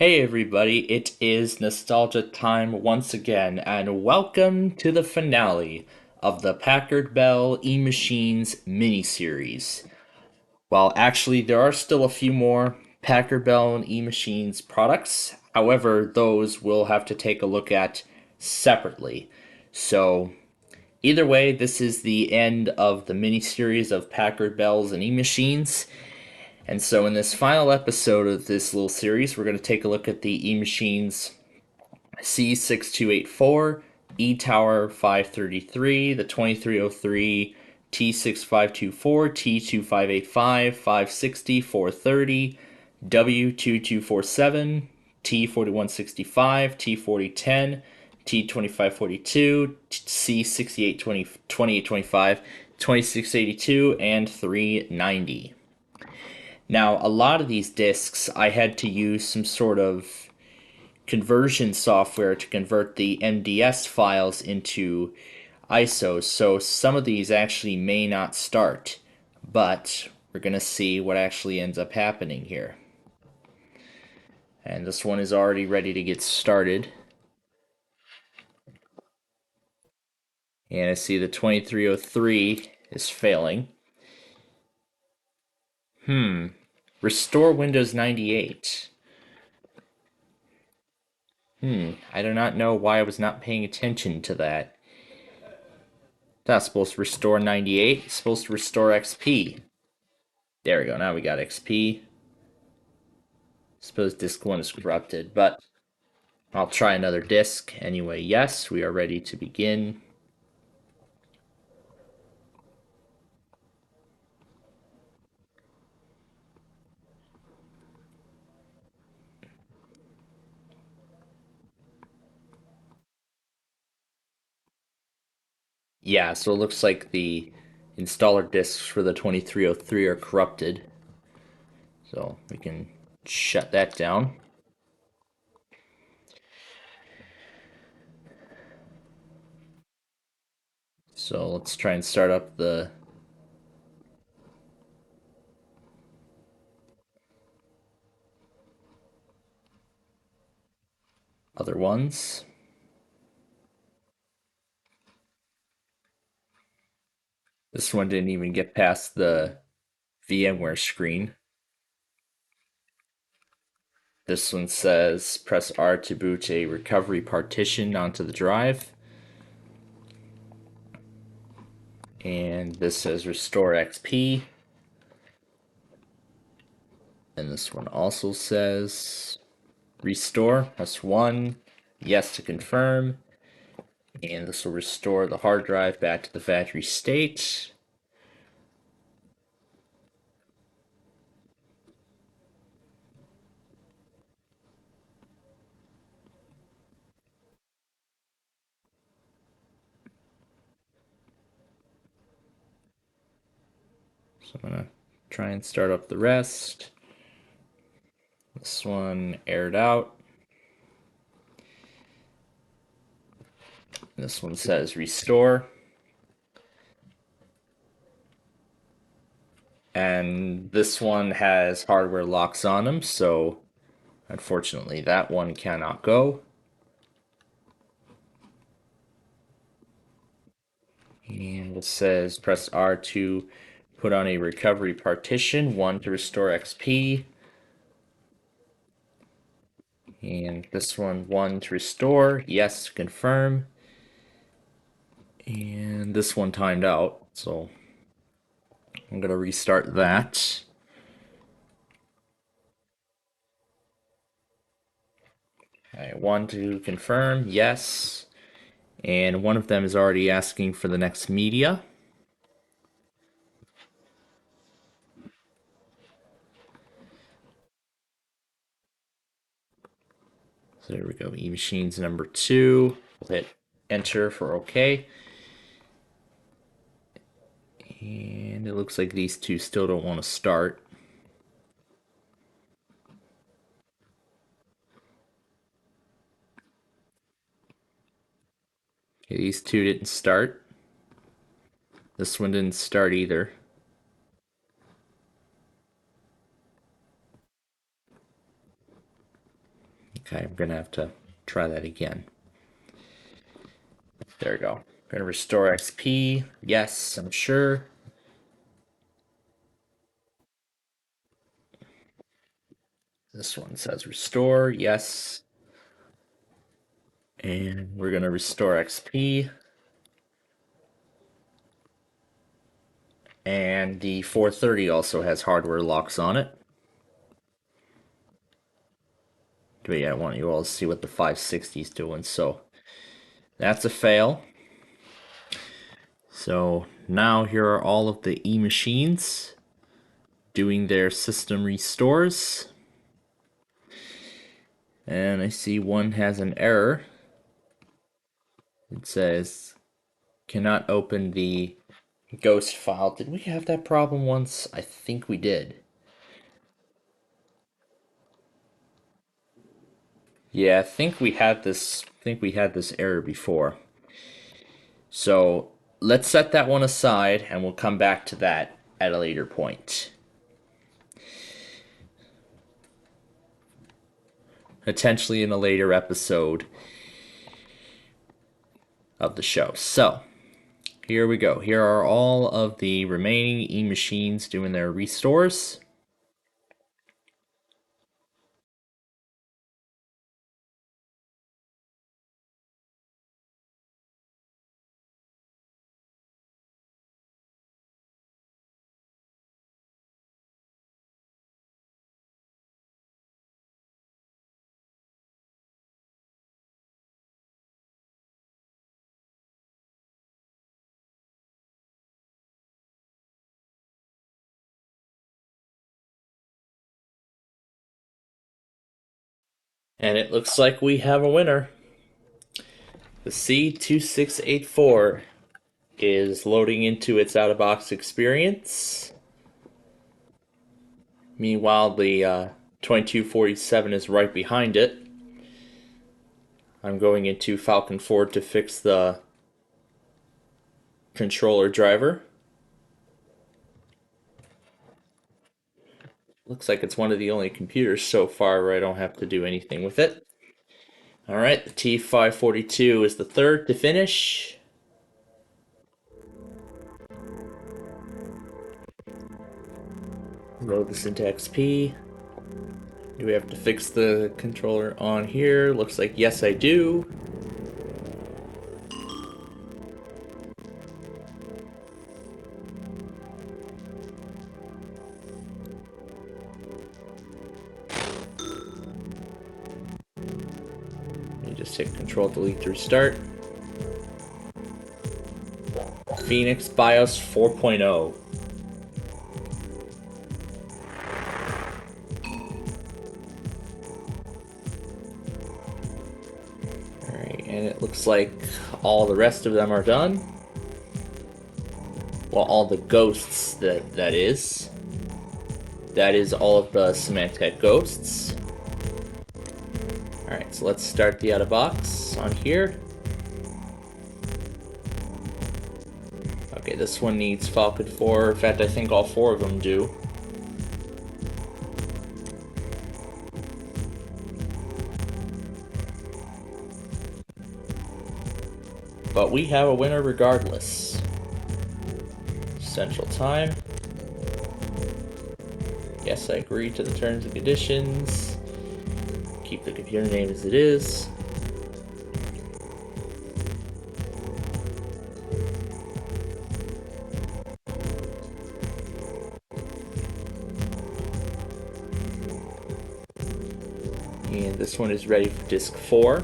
Hey everybody, it is nostalgia time once again, and welcome to the finale of the Packard Bell eMachines miniseries. Well, actually, there are still a few more Packard Bell and eMachines products. However, those we'll have to take a look at separately. So, either way, this is the end of the miniseries of Packard Bells and eMachines. And so, in this final episode of this little series, we're going to take a look at the eMachines C6284, E Tower 533, the 2303, T6524, T2585, 560, 430, W2247, T4165, T4010, T2542, C6820, 2825, 2682, and 390. Now, a lot of these discs, I had to use some sort of conversion software to convert the MDS files into ISOs, so some of these actually may not start, but we're going to see what actually ends up happening here. And this one is already ready to get started. And I see the 2303 is failing. Restore Windows 98. I do not know why I was not paying attention to that. That's supposed to restore 98. It's supposed to restore XP. There we go. Now we got XP. Suppose disk 1 is corrupted, but I'll try another disk. Anyway, yes, we are ready to begin. Yeah, so it looks like the installer disks for the 2303 are corrupted. So we can shut that down. So let's try and start up the other ones. This one didn't even get past the VMware screen. This one says press R to boot a recovery partition onto the drive. And this says restore XP. And this one also says restore, press 1, yes to confirm. And this will restore the hard drive back to the factory state. So I'm going to try and start up the rest. This one aired out. This one says restore. And this one has hardware locks on them, so unfortunately that one cannot go. And it says press R to put on a recovery partition, 1 to restore XP. And this one, 1 to restore, yes to confirm. And this one timed out, so I'm going to restart that. Okay, 1 to confirm, yes. And one of them is already asking for the next media. So there we go, eMachines number 2. We'll hit enter for OK. And it looks like these two still don't want to start. Okay, these two didn't start. This one didn't start either. Okay, I'm gonna have to try that again. There we go. I'm gonna restore XP. Yes, I'm sure. This one says restore. Yes. And we're gonna restore XP. And the 430 also has hardware locks on it. But yeah, I want you all to see what the 560 is doing. So that's a fail. So now here are all of the eMachines doing their system restores. And I see one has an error. It says cannot open the ghost file. Did we have that problem once? I think we did. Yeah, I think we had this error before. So let's set that one aside and we'll come back to that at a later point. Potentially in a later episode of the show. So here we go. Here are all of the remaining eMachines doing their restores. And it looks like we have a winner. The C2684 is loading into its out-of-box experience. Meanwhile, the 2247 is right behind it. I'm going into Falcon Ford to fix the controller driver. Looks like it's one of the only computers so far where I don't have to do anything with it. Alright, the T542 is the third to finish. Load this into XP. Do we have to fix the controller on here? Looks like yes, I do. You just hit Control Delete to restart. Phoenix BIOS 4.0. Alright, and it looks like all the rest of them are done. Well, all the ghosts, that is. That is all of the Symantec ghosts. Alright, so let's start the out-of-box on here. Okay, this one needs Falcon 4. In fact, I think all four of them do. But we have a winner regardless. Central Time. Yes, I agree to the terms and conditions. Keep the computer name as it is. And this one is ready for disk 4.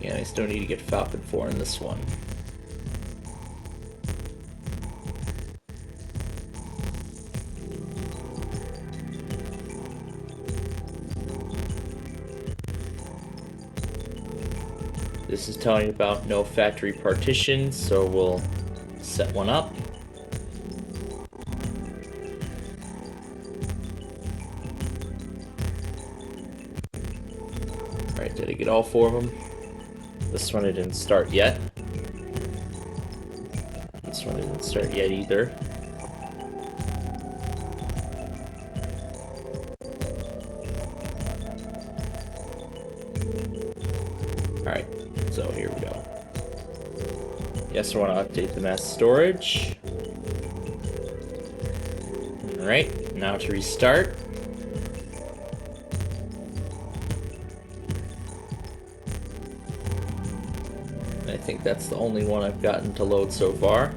And I still need to get Falcon 4 in this one. This is telling you about no factory partitions, so we'll set one up. Alright, did I get all four of them? This one I didn't start yet. This one didn't start yet either. Alright, so here we go. Yes, I want to update the mass storage. Alright, now to restart. I think that's the only one I've gotten to load so far.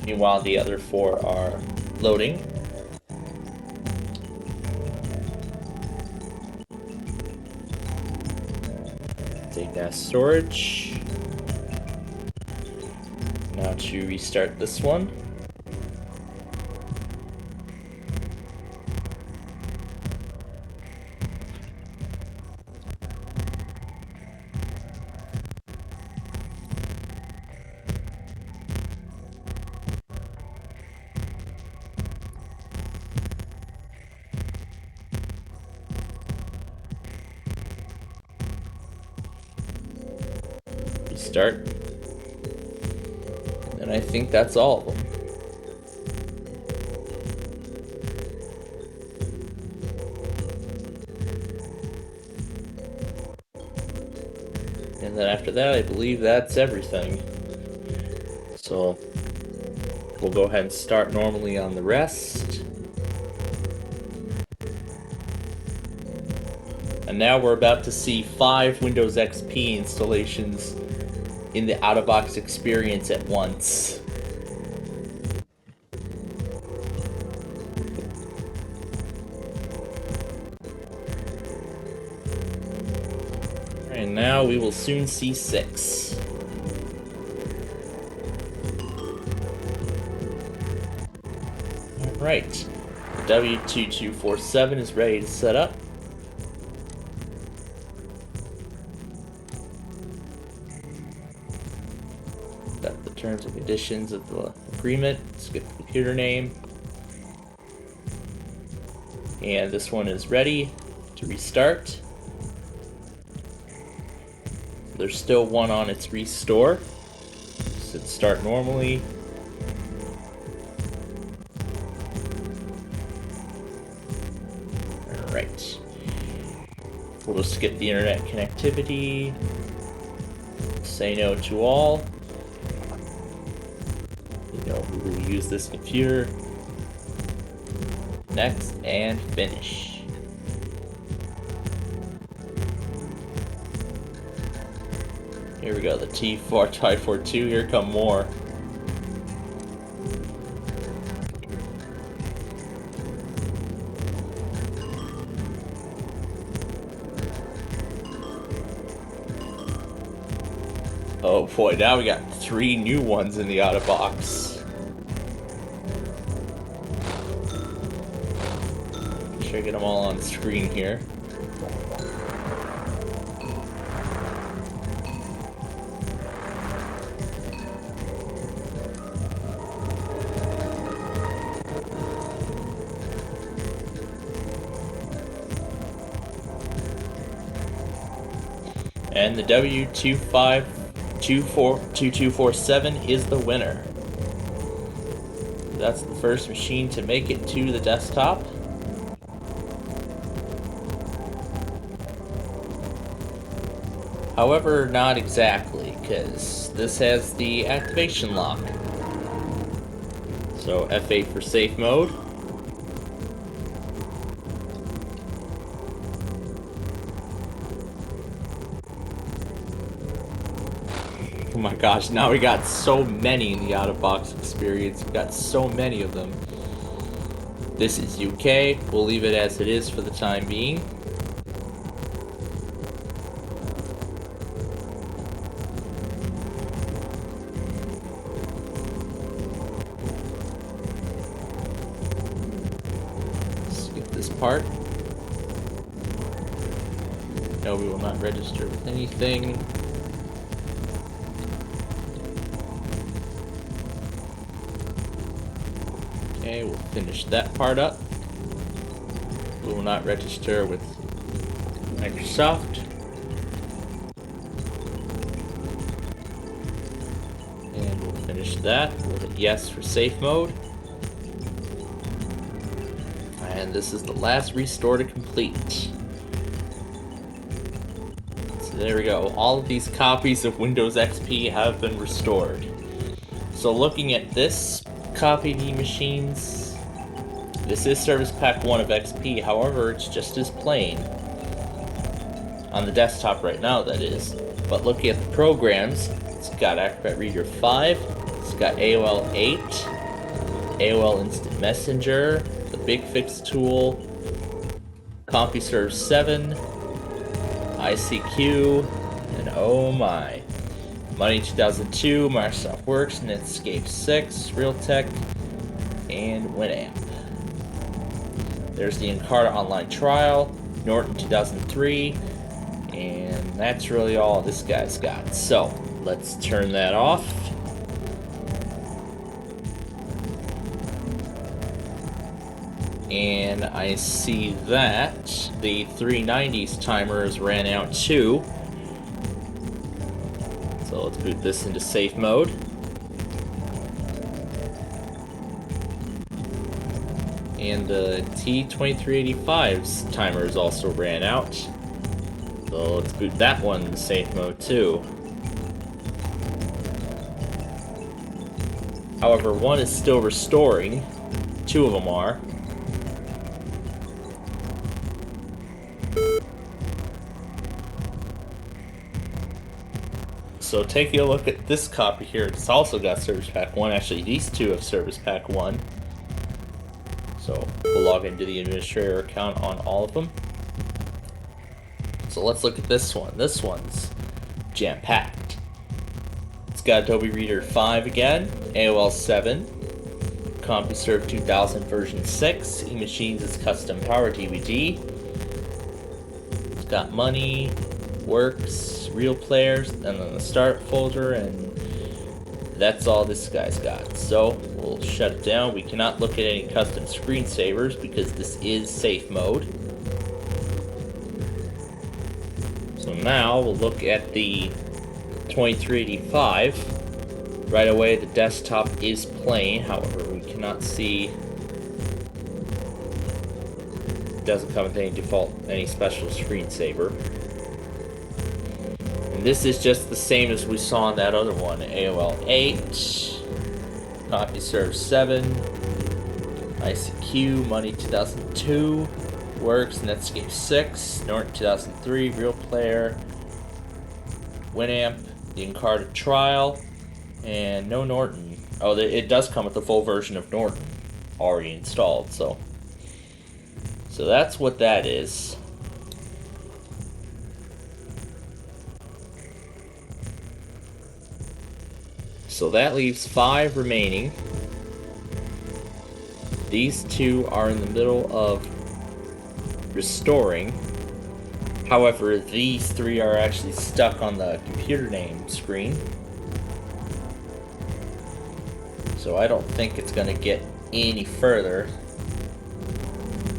Meanwhile, the other 4 are loading. Take that storage. Now to restart this one. Restart. And I think that's all of them. And then after that, I believe that's everything. So we'll go ahead and start normally on the rest. And now we're about to see 5 Windows XP installations in the out-of-box experience at once. And now we will soon see 6. Alright, W2247 is ready to set up. Got the terms and conditions of the agreement. Let's get the computer name. And this one is ready to restart. There's still one on its restore. So let's start normally. Alright. We'll just skip the internet connectivity. Say no to all. You know who will use this computer. Next and finish. Here we go, the T542, here come more. Oh boy, now we got 3 new ones in the out-of-box. Make sure I get them all on the screen here. And the W2247 is the winner. That's the first machine to make it to the desktop. However, not exactly, because this has the activation lock. So F8 for safe mode. Oh my gosh, now we got so many in the out-of-box experience. We got so many of them. This is UK. We'll leave it as it is for the time being. part. No, we will not register with anything. Okay, we'll finish that part up. We will not register with Microsoft. And we'll finish that. We'll hit yes for safe mode. And this is the last restore to complete. So there we go. All of these copies of Windows XP have been restored. So looking at this copy of eMachines, this is Service Pack 1 of XP, however, it's just as plain. On the desktop right now, that is. But looking at the programs, it's got Acrobat Reader 5, it's got AOL 8, AOL Instant Messenger, the Big Fix tool, CompuServe 7, ICQ, and oh my. Money 2002, Microsoft Works, Netscape 6, Realtek, and Winamp. There's the Encarta Online Trial, Norton 2003, and that's really all this guy's got. So, let's turn that off. And I see that the 390s timers ran out too. So let's boot this into safe mode. And the T2385's timers also ran out. So let's boot that one into safe mode too. However, one is still restoring. Two of them are. So taking a look at this copy here, it's also got Service Pack 1. Actually, these two have Service Pack 1. So we'll log into the administrator account on all of them. So let's look at this one. This one's jam-packed. It's got Adobe Reader 5 again, AOL 7, CompuServe 2000 version 6, eMachines' custom power DVD. It's got Money, Works, Real Players, and then the Start folder, and that's all this guy's got. So we'll shut it down. We cannot look at any custom screensavers because this is safe mode. So now we'll look at the 2385. Right away, the desktop is playing. However, we cannot see. It doesn't come with any special screensaver. And this is just the same as we saw on that other one. AOL 8, CompuServe 7, ICQ, Money 2002, Works, Netscape 6, Norton 2003, Real Player, Winamp, the Encarta Trial, and no Norton. Oh, it does come with the full version of Norton already installed, so that's what that is. So that leaves 5 remaining. These two are in the middle of restoring. However, these 3 are actually stuck on the computer name screen. So I don't think it's going to get any further.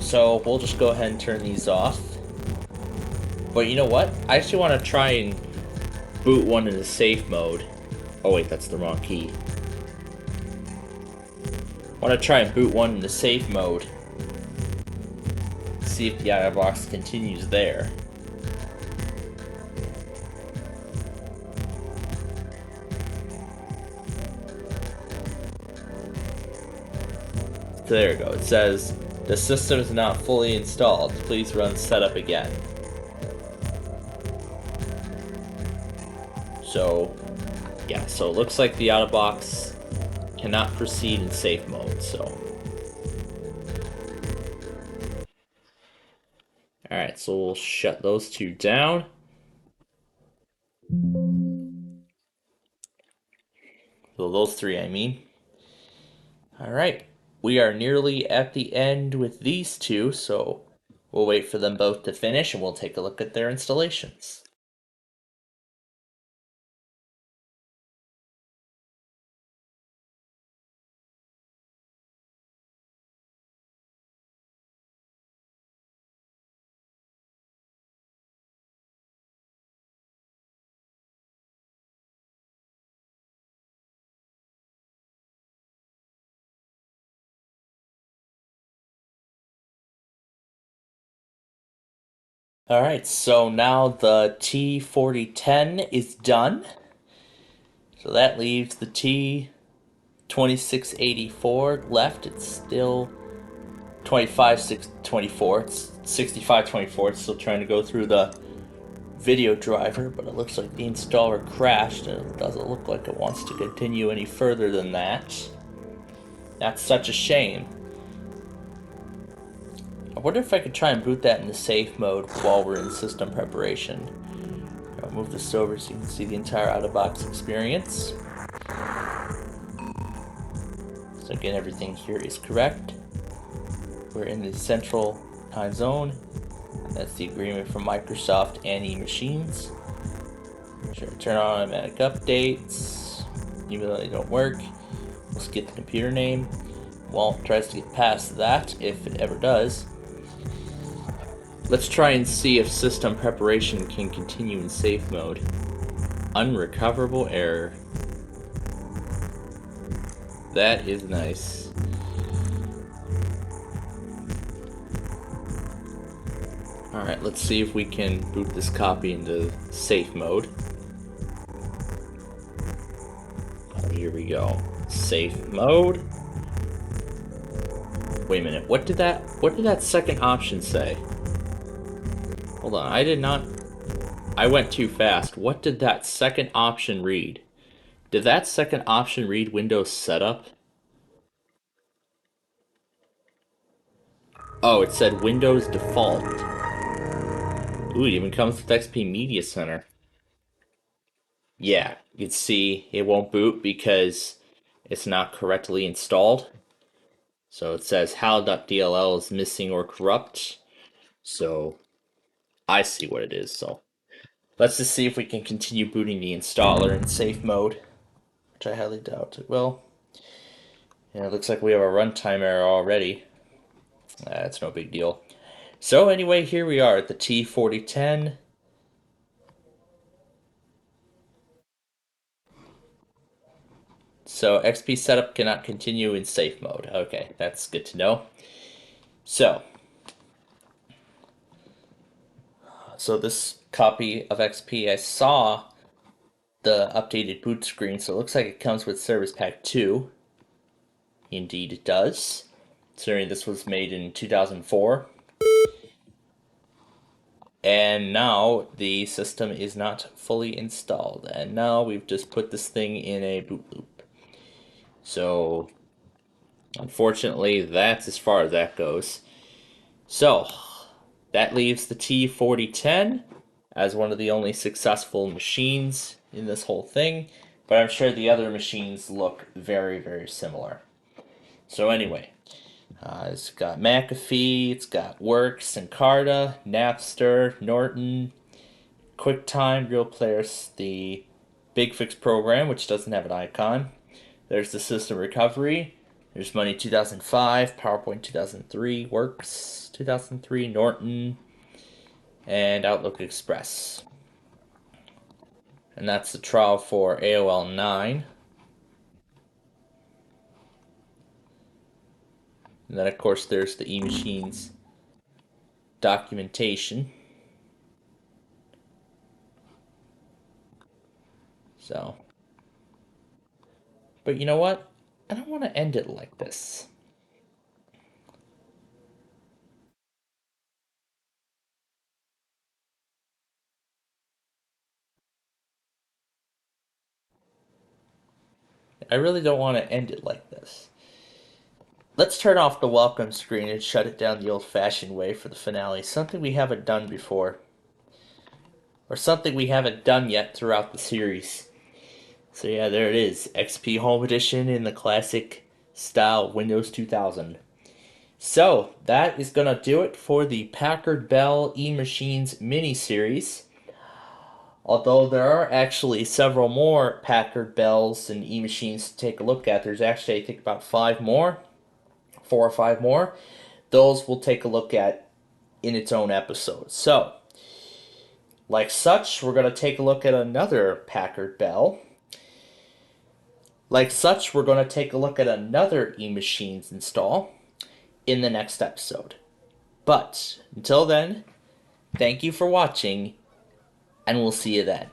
So we'll just go ahead and turn these off. But you know what? I actually want to try and boot one into safe mode. Oh wait, that's the wrong key. I want to try and boot one into safe mode. See if the out box continues there. So there we go. It says, the system is not fully installed. Please run setup again. So, yeah, so it looks like the out-of-box cannot proceed in safe mode, so. Alright, so we'll shut those two down. So those 3, I mean. Alright, we are nearly at the end with these two, so We'll wait for them both to finish and we'll take a look at their installations. Alright, so now the T4010 is done. So that leaves the T2684 left. It's still 2524. It's 6524. It's still trying to go through the video driver, but it looks like the installer crashed and it doesn't look like it wants to continue any further than that. That's such a shame. I wonder if I could try and boot that into safe mode while we're in system preparation. I'll move this over so you can see the entire out-of-box experience. So again, everything here is correct. We're in the central time zone. That's the agreement from Microsoft and eMachines. Sure, turn on automatic updates. Even though they don't work, let's get the computer name. Well, tries to get past that if it ever does. Let's try and see if system preparation can continue in safe mode. Unrecoverable error. That is nice. Alright, let's see if we can boot this copy into safe mode. Oh, here we go. Safe mode. Wait a minute, what did that second option say? Hold on, I went too fast. What did that second option read? Did that second option read Windows Setup? Oh, it said Windows Default. Ooh, it even comes with XP Media Center. Yeah, you can see it won't boot because it's not correctly installed. So it says HAL.dll is missing or corrupt. So I see what it is. So let's just see if we can continue booting the installer in safe mode, which I highly doubt it will. Yeah, it looks like we have a runtime error already. That's no big deal. So anyway, here we are at the T4010. So XP setup cannot continue in safe mode. Okay, that's good to know. So this copy of XP, I saw the updated boot screen, so it looks like it comes with Service Pack 2. Indeed it does. Considering this was made in 2004. And now the system is not fully installed. And now we've just put this thing in a boot loop. So, unfortunately, that's as far as that goes. So, that leaves the T4010 as one of the only successful machines in this whole thing. But I'm sure the other machines look very, very similar. So anyway, it's got McAfee, it's got Works, Encarta, Napster, Norton, QuickTime, Real Players, the Big Fix program, which doesn't have an icon. There's the System Recovery. There's Money 2005, PowerPoint 2003, Works 2003, Norton, and Outlook Express. And that's the trial for AOL 9. And then, of course, there's the eMachines documentation. So, but you know what? I don't want to end it like this. I really don't want to end it like this. Let's turn off the welcome screen and shut it down the old-fashioned way for the finale. Something we haven't done before. Or something we haven't done yet throughout the series. So yeah, there it is. XP Home Edition in the classic style Windows 2000. So that is gonna do it for the Packard Bell eMachines mini-series. Although there are actually several more Packard Bells and eMachines to take a look at, there's actually I think about 4 or 5 more. Those we'll take a look at in its own episode. So, like such, we're going to take a look at another Packard Bell. Like such, we're going to take a look at another eMachines install in the next episode. But until then, thank you for watching, and we'll see you then.